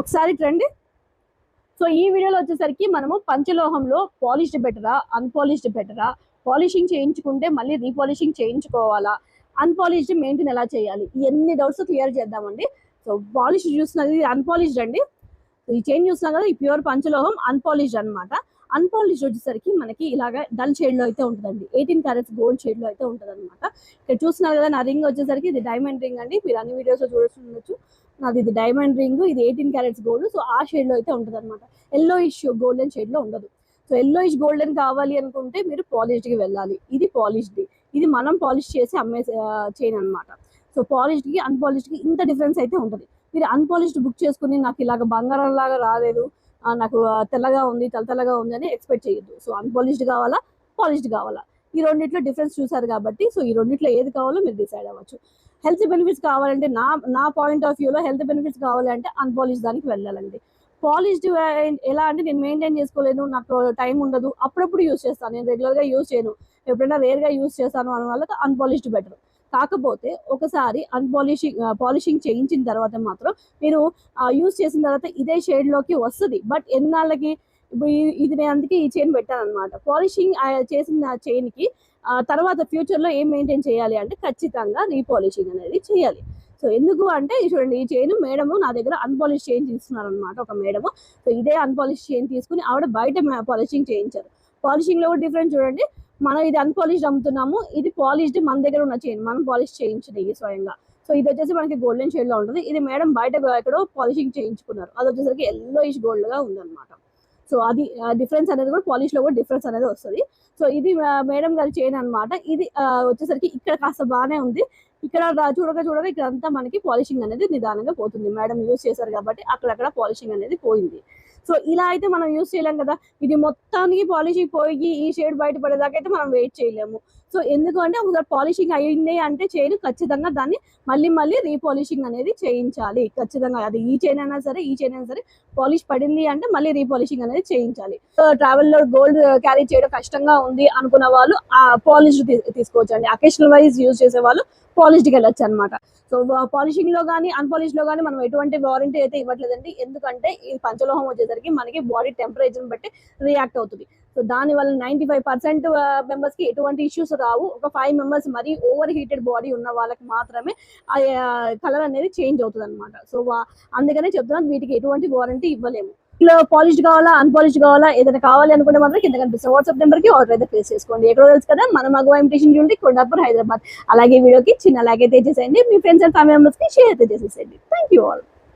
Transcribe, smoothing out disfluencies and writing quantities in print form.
ఒకసారి రండి. సో ఈ వీడియోలో వచ్చేసరికి మనము పంచలోహంలో పాలిష్డ్ బెటరా, అన్పాలిష్డ్ బెటరా, పాలిషింగ్ చేయించుకుంటే మళ్ళీ రీపాలిషింగ్ చేయించుకోవాలా, అన్పాలిష్డ్ మెయింటైన్ ఎలా చేయాలి, ఎన్ని డౌట్స్ క్లియర్ చేద్దామండి. సో పాలిష్డ్ చూస్తున్నది అన్పాలిష్డ్ అండి. ఈ చైన్ చూస్తున్నా కదా, ఈ ప్యూర్ పంచలోహం అన్పాలిష్డ్ అనమాట. అన్పాలిష్డ్ వచ్చేసరికి మనకి ఇలాగ డల్ షేడ్ లో అయితే ఉంటుందండి, 18 క్యారెట్స్ గోల్డ్ షేడ్ లో అయితే ఉంటుంది అనమాట. ఇక్కడ చూస్తున్నారు కదా, నా రింగ్ వచ్చేసరికి ఇది డైమండ్ రింగ్ అండి. మీరు అన్ని వీడియోస్ లో చూడొచ్చు. నాది ఇది డైమండ్ రింగ్, ఇది 18 క్యారెట్స్ గోల్డ్. సో ఆ షేడ్ లో అయితే ఉంటుంది అనమాట. ఎల్లో ఇష్ గోల్డెన్ షేడ్ లో ఉండదు. సో ఎల్లో ఇష్ గోల్డెన్ కావాలి అనుకుంటే మీరు పాలిష్డ్ కి వెళ్ళాలి. ఇది పాలిష్డ్, ఇది మనం పాలిష్ చేసి అమ్మే చైన్ అనమాట. సో పాలిష్డ్ కి అన్పాలిష్డ్ కి ఇంత డిఫరెన్స్ అయితే ఉంటుంది. మీరు అన్పాలిష్డ్ బుక్ చేసుకుని నాకు ఇలాగ బంగారం లాగా రాలేదు, నాకు తెల్లగా ఉంది, తెల్లగా ఉంది అని ఎక్స్పెక్ట్ చేయొద్దు. సో అన్పాలిష్డ్ కావాలా, పాలిష్డ్ కావాలా, ఈ రెండిట్లో డిఫరెన్స్ చూసారు కాబట్టి సో ఈ రెండిట్లో ఏది కావాలో మీరు డిసైడ్ అవ్వచ్చు. హెల్త్ బెనిఫిట్స్ కావాలంటే నా పాయింట్ ఆఫ్ వ్యూలో హెల్త్ బెనిఫిట్స్ కావాలంటే అన్పాలిష్డ్ దానికి వెళ్ళాలండి. పాలిష్డ్ ఎలా అంటే నేను మెయింటైన్ చేసుకోలేను, నాకు టైం ఉండదు, అప్పుడప్పుడు యూస్ చేస్తాను, నేను రెగ్యులర్గా యూస్ చేయను, ఎప్పుడైనా రేర్గా యూస్ చేస్తాను అన్న వాళ్ళకి అన్పాలిష్డ్ బెటర్. కాకపోతే ఒకసారి పాలిషింగ్ చేయించిన తర్వాత మాత్రం మీరు యూస్ చేసిన తర్వాత ఇదే షేడ్లోకి వస్తుంది. బట్ ఎన్నాళ్ళకి, ఇప్పుడు ఇది నేను అందుకే ఈ చైన్ పెట్టాను అనమాట. పాలిషింగ్ చేసిన చైన్కి తర్వాత ఫ్యూచర్లో ఏం మెయింటైన్ చేయాలి అంటే ఖచ్చితంగా రీపాలిషింగ్ అనేది చేయాలి. సో ఎందుకు అంటే చూడండి, ఈ చైన్ మేడము నా దగ్గర అన్పాలిష్ చైన్ తీసుకున్నారు అనమాట, ఒక మేడము. సో ఇదే అన్పాలిష్ చైన్ తీసుకుని ఆవిడ బయట పాలిషింగ్ చేయించారు. పాలిషింగ్లో కూడా డిఫరెన్స్ చూడండి, మనం ఇది అన్పాలిష్డ్ అమ్ముతున్నాము, ఇది పాలిష్డ్ మన దగ్గర ఉన్న చైన్, మనం పాలిష్ చేయించినవి స్వయంగా. సో ఇది వచ్చేసి మనకి గోల్డెన్ షేడ్ లో ఉంటుంది. ఇది మేడం బయట ఎక్కడో పాలిషింగ్ చేయించుకున్నారు, అది వచ్చేసరికి ఎల్లో ఇష్ గోల్డ్ గా ఉందన్నమాట. సో అది డిఫరెన్స్ అనేది కూడా పాలిష్ లో కూడా డిఫరెన్స్ అనేది వస్తుంది. సో ఇది మేడం గారి చైన్ అనమాట. ఇది వచ్చేసరికి ఇక్కడ కాస్త బాగానే ఉంది, ఇక్కడ చూడగా ఇక్కడ అంతా మనకి పాలిషింగ్ అనేది నిదానంగా పోతుంది. మేడం యూజ్ చేశారు కాబట్టి అక్కడక్కడ పాలిషింగ్ అనేది పోయింది. సో ఇలా అయితే మనం యూజ్ చేయలేం కదా, ఇది మొత్తానికి పాలిషింగ్ పోయి ఈ షేడ్ బయటపడేదాకా అయితే మనం వెయిట్ చేయలేము. సో ఎందుకు అంటే ఒకసారి పాలిషింగ్ అయింది అంటే చైన్ ఖచ్చితంగా దాన్ని మళ్ళీ రీపాలిషింగ్ అనేది చేయించాలి ఖచ్చితంగా. అది ఈ చైన్ అయినా సరే పాలిష్ పడింది అంటే మళ్ళీ రీపాలిషింగ్ అనేది చేయించాలి. సో ట్రావెల్ లో గోల్డ్ క్యారీ చేయడం కష్టంగా ఉంది అనుకున్న వాళ్ళు పాలిష్డ్ తీసుకోవచ్చు అండి. అకేషనల్ వైజ్ యూజ్ చేసే వాళ్ళు పాలిష్డ్కి వెళ్ళొచ్చు అనమాట. సో పాలిషింగ్ లో కానీ అన్పాలిష్ లో కానీ మనం ఎటువంటి వారంటీ అయితే ఇవ్వట్లేదండి. ఎందుకంటే ఈ పంచలోహం వచ్చేసరికి మనకి బాడీ టెంపరేచర్ బట్టి రియాక్ట్ అవుతుంది. సో దానివల్ల 95% మెంబర్స్ కి ఎటువంటి ఇష్యూస్ రావు. ఒక 5 మెంబర్స్ మరీ ఓవర్ హీటెడ్ బాడీ ఉన్న వాళ్ళకి మాత్రమే కలర్ అనేది చేంజ్ అవుతుంది అనమాట. సో అందుకనే చెప్తున్నాను, వీటికి ఎటువంటి వారంటీ ఇవ్వలేము. ఇలా పాలిష్డ్ కావాలా, అన్పాలిష్డ్ కావాలా, ఏదైనా కావాలి అనుకుంటే మాత్రం కింద కనిపిస్తే వాట్సాప్ నెంబర్ కి ఆర్డర్ అయితే ప్లేస్ చేసుకోండి. ఎక్కడో తెలుసు కదా, మన మగవా ఇమిటేషన్ జ్యువెలరీ, కొండాపూర్, హైదరాబాద్. అలాగే వీడియోకి చిన్న లైక్ అయితే చేసేయండి, మీ ఫ్రెండ్స్ అండ్ ఫ్యామిలీ మెంబర్స్ కి షేర్ అయితే చేసేసేయండి. Thank you all.